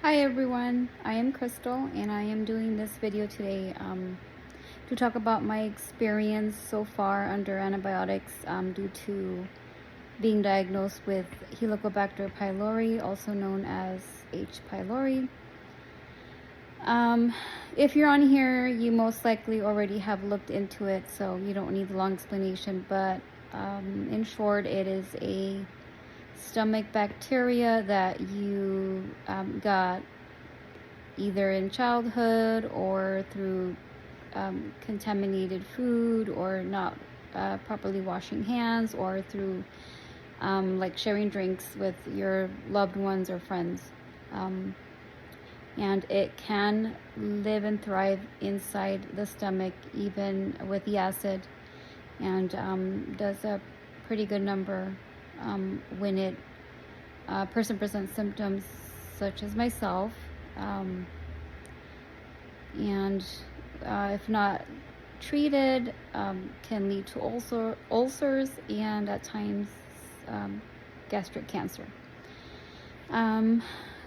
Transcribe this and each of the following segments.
Hi everyone, I am Crystal and I am doing this video today to talk about my experience so far under antibiotics due to being diagnosed with Helicobacter pylori, also known as H. pylori. If you're on here, you most likely already have looked into it, so you don't need the long explanation, but in short, it is a stomach bacteria that you got either in childhood or through contaminated food or not properly washing hands or through like sharing drinks with your loved ones or friends. And it can live and thrive inside the stomach even with the acid, and does a pretty good number when it person presents symptoms such as myself, and if not treated, can lead to ulcers and at times gastric cancer.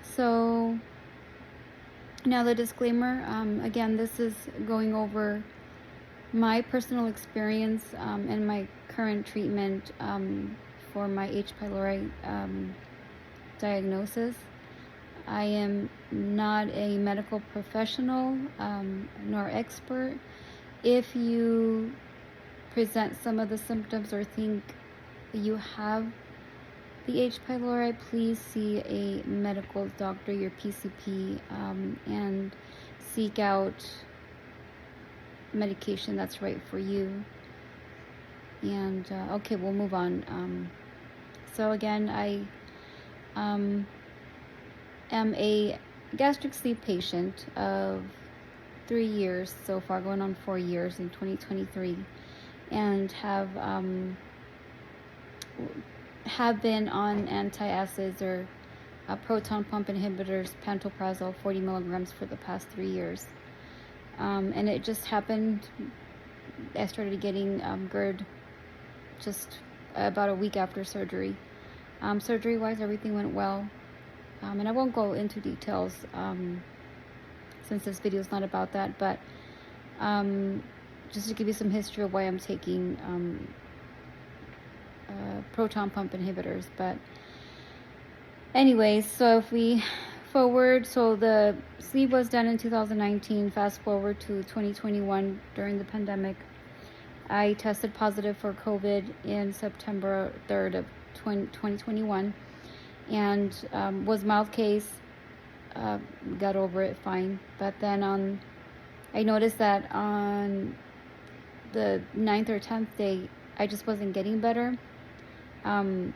So now the disclaimer, again, this is going over my personal experience and my current treatment for my H. pylori diagnosis. I am not a medical professional nor expert. If you present some of the symptoms or think you have the H. pylori, please see a medical doctor, your PCP, and seek out medication that's right for you. And okay, we'll move on. So again, I am a gastric sleeve patient of 3 years so far, going on 4 years in 2023, and have been on antacids or proton pump inhibitors, pantoprazole 40 milligrams for the past 3 years. And it just happened, I started getting GERD just about a week after surgery. Surgery-wise, everything went well. And I won't go into details since this video is not about that, but just to give you some history of why I'm taking proton pump inhibitors. But anyways, so if we forward, so the sleeve was done in 2019, fast forward to 2021 during the pandemic. I tested positive for COVID in September 3rd of 2021 and was mild case, got over it fine. But then I noticed that on the 9th or 10th day, I just wasn't getting better. And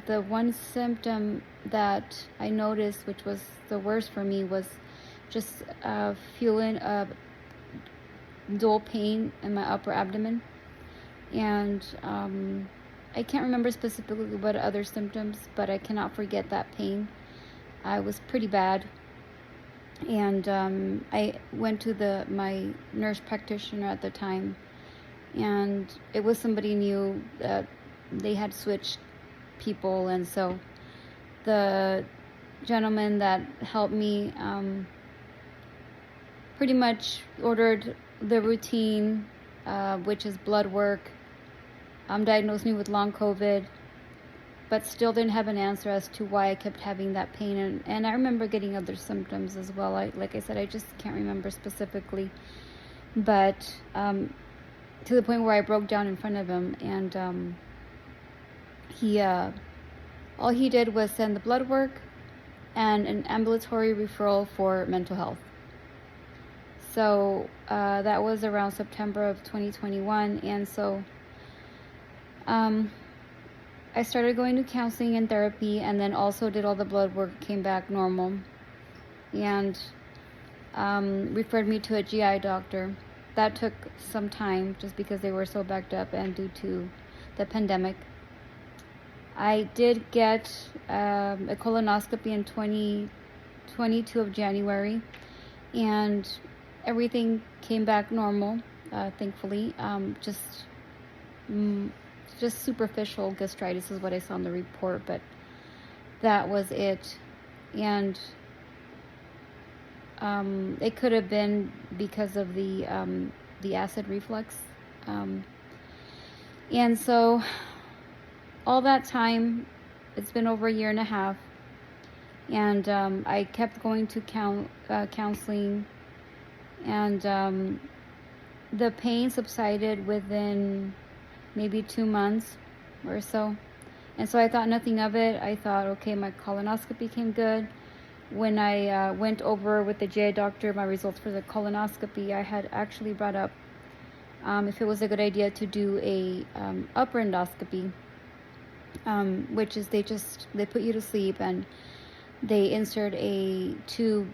the one symptom that I noticed, which was the worst for me, was just feeling a dull pain in my upper abdomen. And I can't remember specifically what other symptoms, but I cannot forget that pain. I was pretty bad. And I went to my nurse practitioner at the time, and it was somebody new that they had switched people, and so the gentleman that helped me pretty much ordered the routine, which is blood work, diagnosed me with long COVID, but still didn't have an answer as to why I kept having that pain. And I remember getting other symptoms as well. Like I said, I just can't remember specifically, but to the point where I broke down in front of him, and all he did was send the blood work and an ambulatory referral for mental health. So that was around September of 2021, and so I started going to counseling and therapy, and then also did all the blood work, came back normal, and referred me to a GI doctor. That took some time just because they were so backed up and due to the pandemic. I did get a colonoscopy in 2022 of January, and everything came back normal, thankfully. Just superficial gastritis is what I saw in the report, but that was it. and it could have been because of the acid reflux. And so all that time, it's been over a year and a half, and I kept going to counseling, and the pain subsided within maybe 2 months or so. And so I thought nothing of it. I thought, okay, my colonoscopy came good. When I went over with the GI doctor my results for the colonoscopy, I had actually brought up if it was a good idea to do a upper endoscopy, which is they put you to sleep and they insert a tube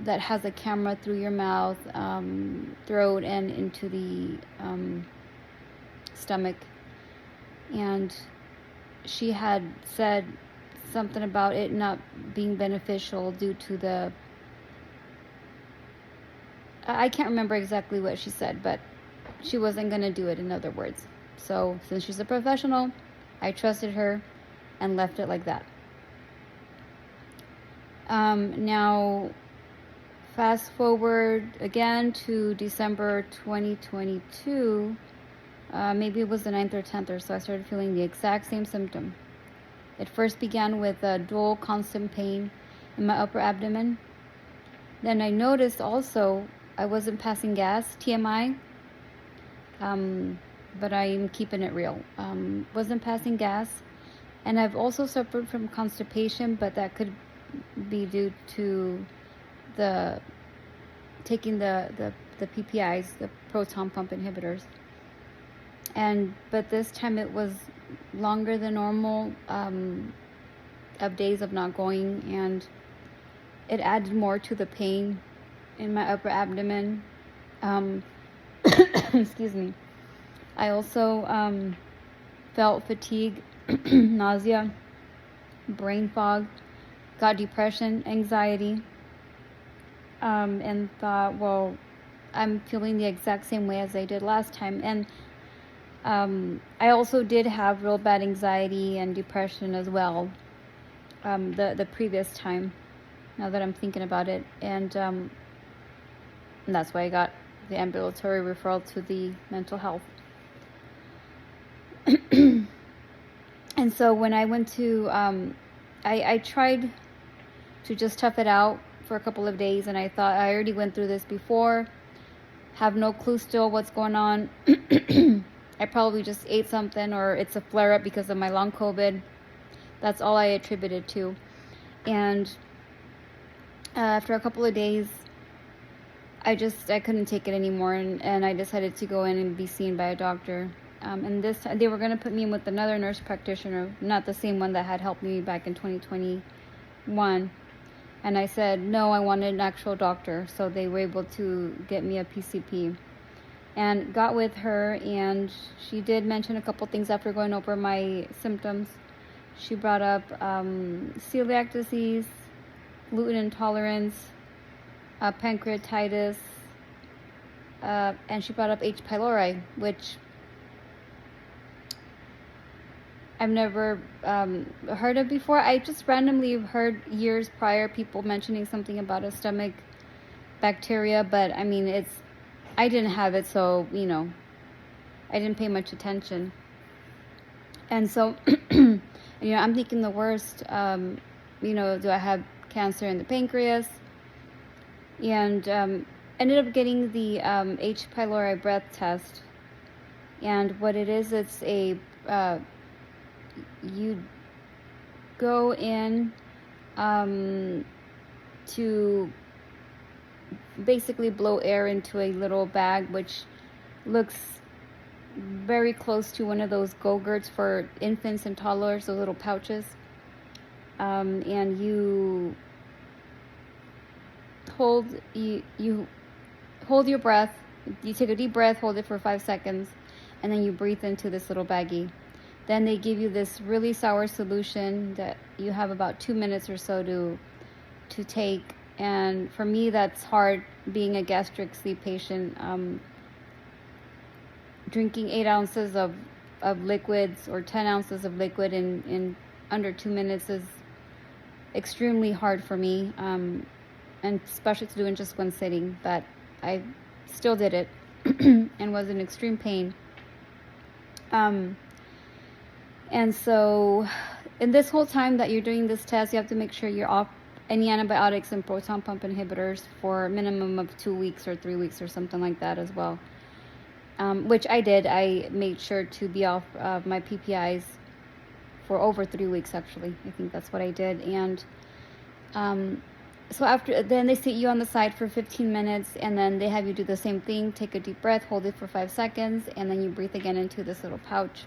that has a camera through your mouth, throat, and into the stomach. And she had said something about it not being beneficial due to the... I can't remember exactly what she said, but she wasn't going to do it, in other words. So since she's a professional, I trusted her and left it like that. Now, fast forward again to December 2022. Maybe it was the 9th or 10th or so, I started feeling the exact same symptom. It first began with a dull, constant pain in my upper abdomen. Then I noticed also I wasn't passing gas, TMI, but I'm keeping it real. Wasn't passing gas, and I've also suffered from constipation, but that could be due to taking the PPIs, the proton pump inhibitors. But this time it was longer than normal, of days of not going, and it added more to the pain in my upper abdomen. Excuse me. I also felt fatigue, nausea, brain fog, got depression, anxiety, and thought, well, I'm feeling the exact same way as I did last time. And I also did have real bad anxiety and depression as well, the previous time, now that I'm thinking about it. And that's why I got the ambulatory referral to the mental health. And so when I went to, I tried to just tough it out for a couple of days, and I thought I already went through this before, have no clue still what's going on. I probably just ate something, or it's a flare-up because of my long COVID. That's all I attributed to. And after a couple of days, I couldn't take it anymore, and I decided to go in and be seen by a doctor. And this time, they were going to put me in with another nurse practitioner, not the same one that had helped me back in 2021. And I said, no, I wanted an actual doctor. So they were able to get me a PCP. And got with her, and she did mention a couple things after going over my symptoms. She brought up celiac disease, gluten intolerance, pancreatitis, and she brought up H. pylori, which I've never heard of before. I just randomly heard years prior people mentioning something about a stomach bacteria, but I mean, I didn't have it, so, I didn't pay much attention. And so, I'm thinking the worst. Do I have cancer in the pancreas? And ended up getting the H. pylori breath test. And what it is, it's you go in to basically blow air into a little bag, which looks very close to one of those Go-Gurts for infants and toddlers, those little pouches. And you hold your breath. You take a deep breath, hold it for 5 seconds, and then you breathe into this little baggie. Then they give you this really sour solution that you have about 2 minutes or so to take. And for me, that's hard, being a gastric sleep patient. Drinking 8 ounces of liquids or 10 ounces of liquid in under 2 minutes is extremely hard for me, and especially to do in just one sitting, but I still did it and was in extreme pain. And so in this whole time that you're doing this test, you have to make sure you're off any antibiotics and proton pump inhibitors for a minimum of 2 weeks or 3 weeks or something like that as well. Which I did. I made sure to be off my PPIs for over 3 weeks, actually. I think that's what I did. And so after, then they sit you on the side for 15 minutes, and then they have you do the same thing. Take a deep breath, hold it for 5 seconds, and then you breathe again into this little pouch,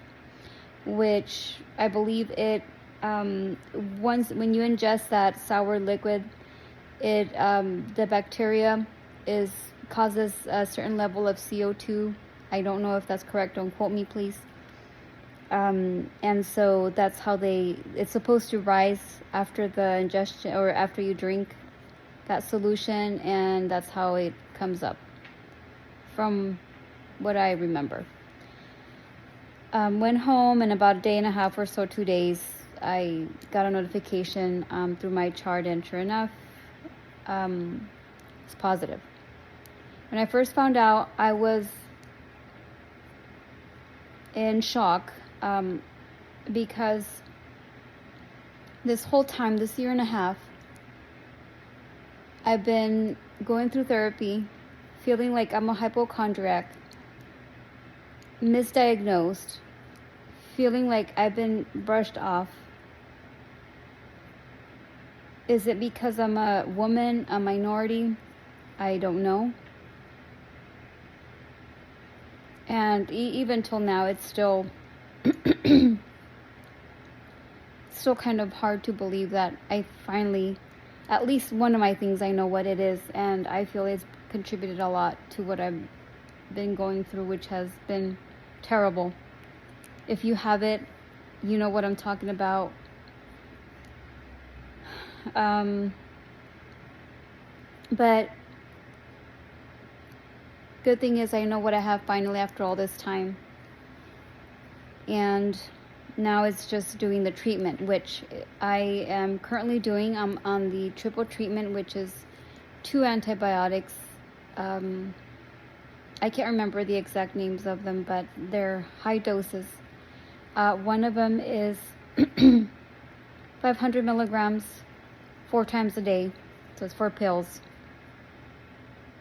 which I believe it, once, when you ingest that sour liquid, it, the bacteria causes a certain level of CO2. I don't know if that's correct. Don't quote me, please. And so that's how it's supposed to rise after the ingestion or after you drink that solution, and that's how it comes up, from what I remember. Went home, and about a day and a half or so, 2 days, I got a notification through my chart, and sure enough, it's positive. When I first found out, I was in shock, because this whole time, this year and a half, I've been going through therapy, feeling like I'm a hypochondriac, misdiagnosed, feeling like I've been brushed off. Is it because I'm a woman, a minority? I don't know. And even till now, it's still kind of hard to believe that I finally, at least one of my things, I know what it is, and I feel it's contributed a lot to what I've been going through, which has been terrible. If you have it, you know what I'm talking about. But good thing is I know what I have finally after all this time. And now it's just doing the treatment, which I am currently doing. I'm on the triple treatment, which is 2 antibiotics. I can't remember the exact names of them, but they're high doses. One of them is 500 milligrams 4 times a day, so it's 4 pills.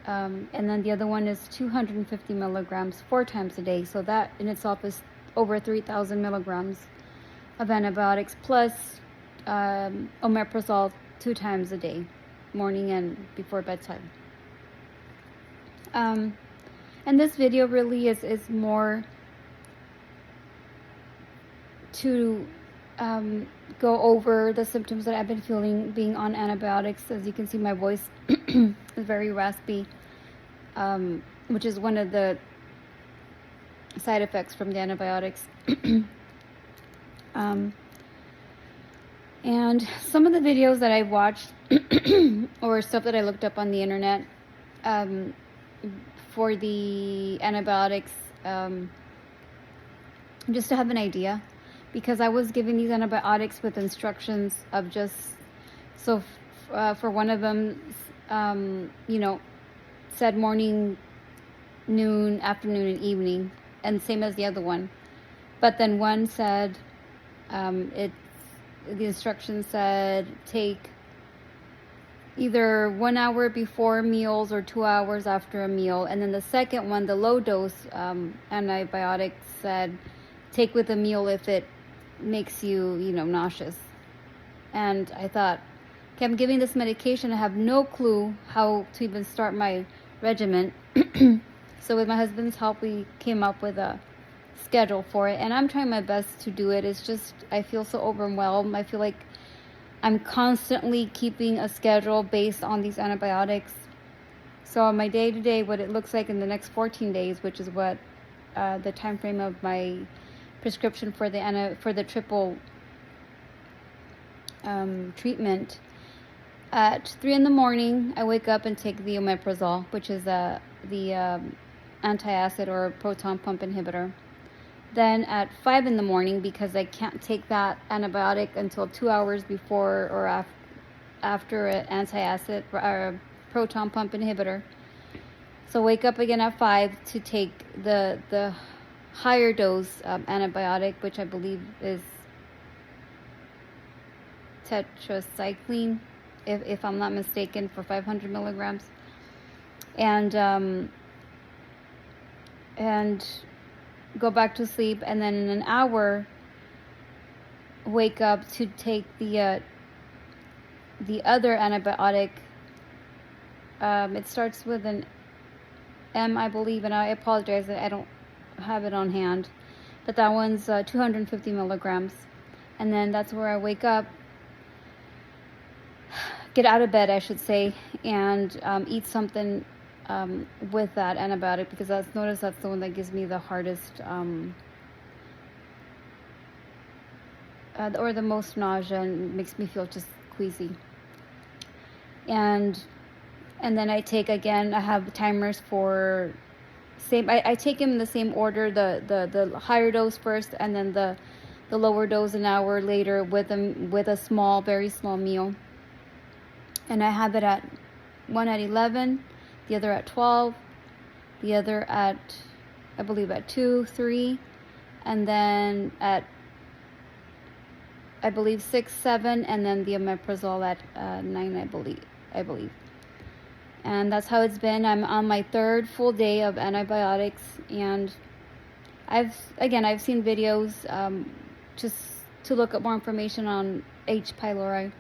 And then the other one is 250 milligrams 4 times a day, so that in itself is over 3,000 milligrams of antibiotics, plus omeprazole 2 times a day, morning and before bedtime. And this video really is more to go over the symptoms that I've been feeling being on antibiotics. As you can see, my voice is very raspy, which is one of the side effects from the antibiotics. And some of the videos that I watched or stuff that I looked up on the internet for the antibiotics, just to have an idea, because I was given these antibiotics with instructions of just, so for one of them, said morning, noon, afternoon, and evening, and same as the other one. But then one said, the instructions said take either 1 hour before meals or 2 hours after a meal. And then the second one, the low dose antibiotic, said take with a meal if it makes you, nauseous. And I thought, okay, I'm giving this medication. I have no clue how to even start my regimen. So with my husband's help, we came up with a schedule for it, and I'm trying my best to do it. It's just, I feel so overwhelmed. I feel like I'm constantly keeping a schedule based on these antibiotics. So on my day-to-day, what it looks like in the next 14 days, which is what the time frame of my prescription for the triple treatment. At 3 in the morning, I wake up and take the omeprazole, which is the antacid or proton pump inhibitor. Then at 5 in the morning, because I can't take that antibiotic until 2 hours before or after, after an antacid or a proton pump inhibitor. So wake up again at 5 to take the higher dose antibiotic, which I believe is tetracycline, if I'm not mistaken, for 500 milligrams. And go back to sleep, and then in an hour wake up to take the other antibiotic. It starts with an M, I believe, and I apologize that I don't have it on hand, but that one's 250 milligrams. And then that's where I wake up, get out of bed, I should say, and eat something with that antibiotic, because that's the one that gives me the hardest or the most nausea and makes me feel just queasy. And then I take, again, I have timers for same. I take them in the same order, the higher dose first, and then the lower dose an hour later with a small, very small meal. And I have it at one at 11, the other at 12, the other at, I believe, at 2, 3, and then at, I believe, 6, 7, and then the omeprazole at 9, I believe. And that's how it's been. I'm on my 3rd full day of antibiotics, and I've seen videos just to look up more information on H. pylori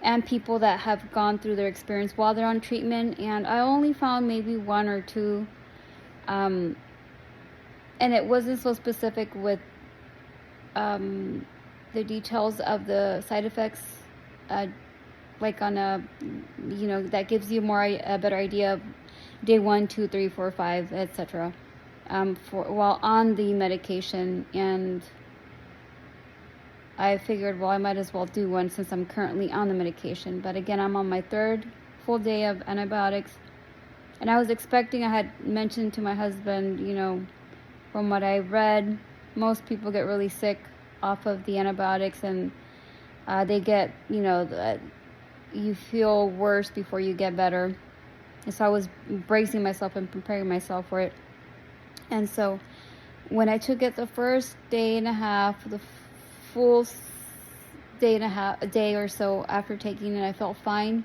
and people that have gone through their experience while they're on treatment, and I only found maybe 1 or 2, and it wasn't so specific with the details of the side effects, like on a, that gives you a better idea of day 1, 2, 3, 4, 5, etc. While on the medication. And I figured, well, I might as well do one since I'm currently on the medication. But again, I'm on my 3rd full day of antibiotics, and I was expecting, I had mentioned to my husband, from what I read, most people get really sick off of the antibiotics, and they get, you feel worse before you get better. And so I was bracing myself and preparing myself for it. And so when I took it the first day and a half, the full day and a half, a day or so after taking it, I felt fine,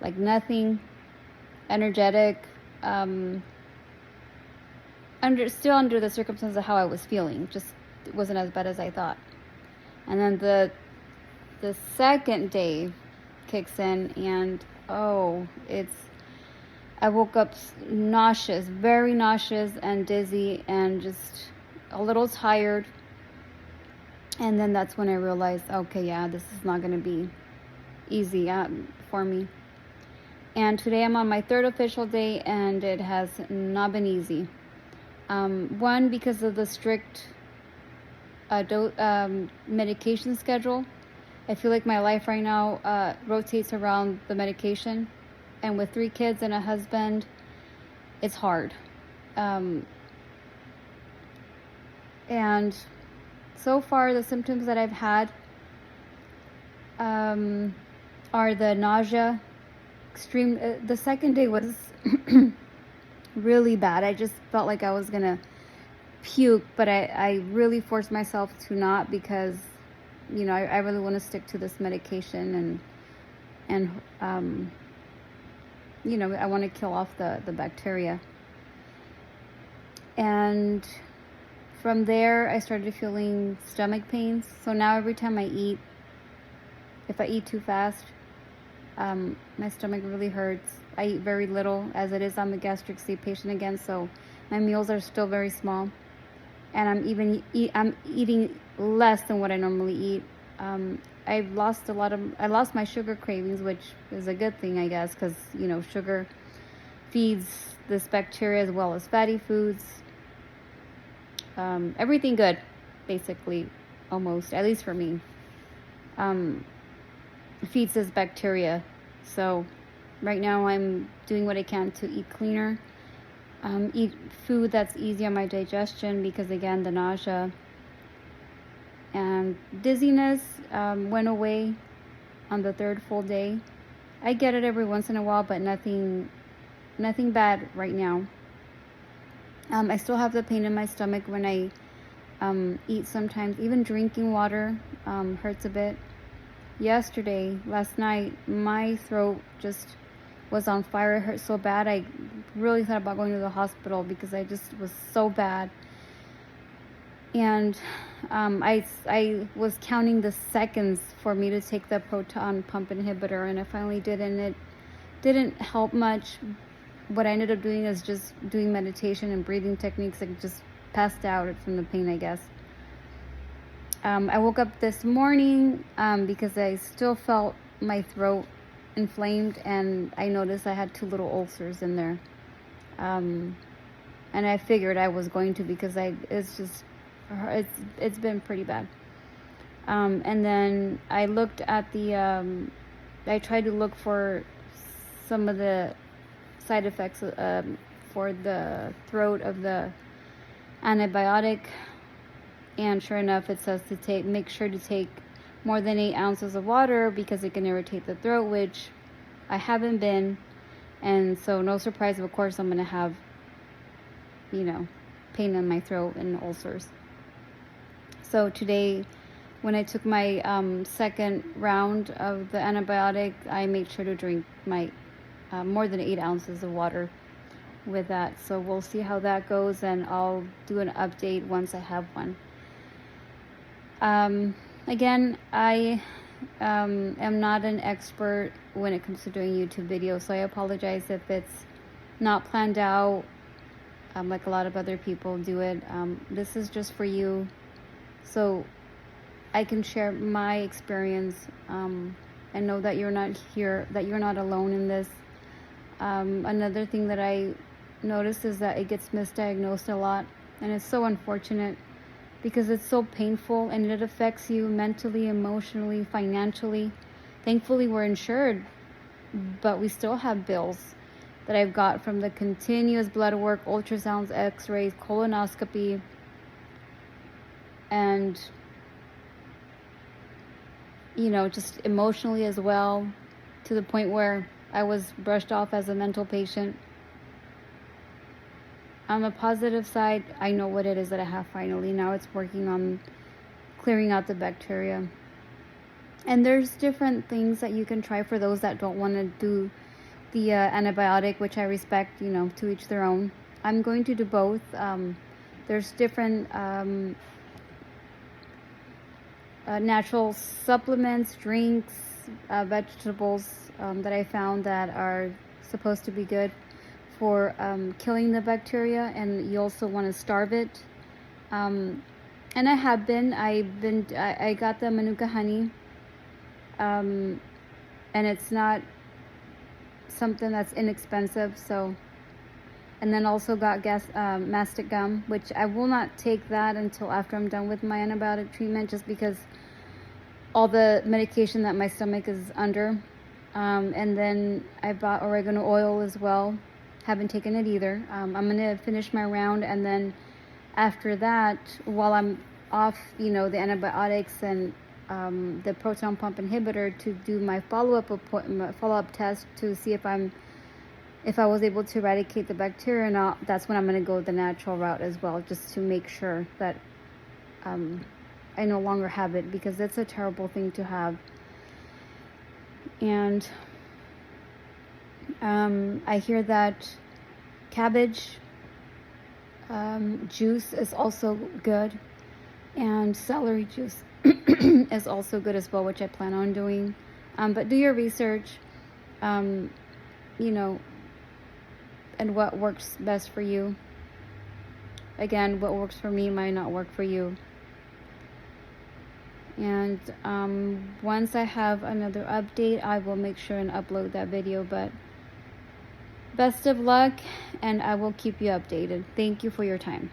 like nothing, energetic, still under the circumstances of how I was feeling, just it wasn't as bad as I thought. And then the second day kicks in, and I woke up nauseous, very nauseous and dizzy, and just a little tired. And then that's when I realized, okay, yeah, this is not going to be easy for me. And today I'm on my 3rd official day, and it has not been easy. One, because of the strict medication schedule. I feel like my life right now rotates around the medication, and with 3 kids and a husband, it's hard. And so far, the symptoms that I've had are the nausea, extreme. The second day was really bad. I just felt like I was gonna puke, but I really forced myself to not, because I really want to stick to this medication, and I want to kill off the bacteria. And from there, I started feeling stomach pains. So now every time I eat, if I eat too fast, my stomach really hurts. I eat very little, as it is. I'm a gastric sleeve patient again, so my meals are still very small, and I'm eating less than what I normally eat. I lost my sugar cravings, which is a good thing, I guess, because sugar feeds this bacteria as well as fatty foods. Everything good, basically, almost, at least for me, feeds this bacteria. So right now I'm doing what I can to eat cleaner, eat food that's easy on my digestion, because again, the nausea and dizziness went away. on the third full day. I get it every once in a while, but nothing bad right now. I still have the pain in my stomach when I eat sometimes. Even drinking water hurts a bit. Last night, my throat just was on fire. It hurt so bad. I really thought about going to the hospital because I just was so bad. And I was counting the seconds for me to take the proton pump inhibitor, and I finally did, and it didn't help much. What I ended up doing is just doing meditation and breathing techniques. I just passed out from the pain, I guess. I woke up this morning because I still felt my throat inflamed, and I noticed I had 2 little ulcers in there. And I figured I was going to, because it's been pretty bad. And then I looked at I tried to look for some of the side effects for the throat of the antibiotic, and sure enough, it says to make sure to take more than 8 ounces of water because it can irritate the throat, which I haven't been, and so no surprise, of course, I'm gonna have, pain in my throat and ulcers. So today, when I took my second round of the antibiotic, I made sure to drink my more than 8 ounces of water with that. So we'll see how that goes, and I'll do an update once I have one. Again, I am not an expert when it comes to doing YouTube videos, so I apologize if it's not planned out like a lot of other people do it. This is just for you, so I can share my experience and know that you're not here, that you're not alone in this. Another thing that I noticed is that it gets misdiagnosed a lot, and it's so unfortunate because it's so painful and it affects you mentally, emotionally, financially. Thankfully, we're insured, but we still have bills that I've got from the continuous blood work, ultrasounds, x-rays, colonoscopy, and just emotionally as well, to the point where I was brushed off as a mental patient. On the positive side, I know what it is that I have finally. Now it's working on clearing out the bacteria. And there's different things that you can try for those that don't want to do the antibiotic, which I respect, to each their own. I'm going to do both. There's different natural supplements, drinks, vegetables that I found that are supposed to be good for killing the bacteria, and you also want to starve it. And I have been. I got the Manuka honey, and it's not something that's inexpensive. So, and then also got mastic gum, which I will not take that until after I'm done with my antibiotic treatment, just because all the medication that my stomach is under. And then I bought oregano oil as well. Haven't taken it either. I'm gonna finish my round, and then after that, while I'm off, the antibiotics and the proton pump inhibitor, to do my follow-up test to see if I was able to eradicate the bacteria or not. That's when I'm gonna go the natural route as well, just to make sure that I no longer have it, because it's a terrible thing to have. And I hear that cabbage juice is also good, and celery juice is also good as well, which I plan on doing. But do your research, and what works best for you. Again, what works for me might not work for you. And once I have another update, I will make sure and upload that video. But best of luck, and I will keep you updated. Thank you for your time.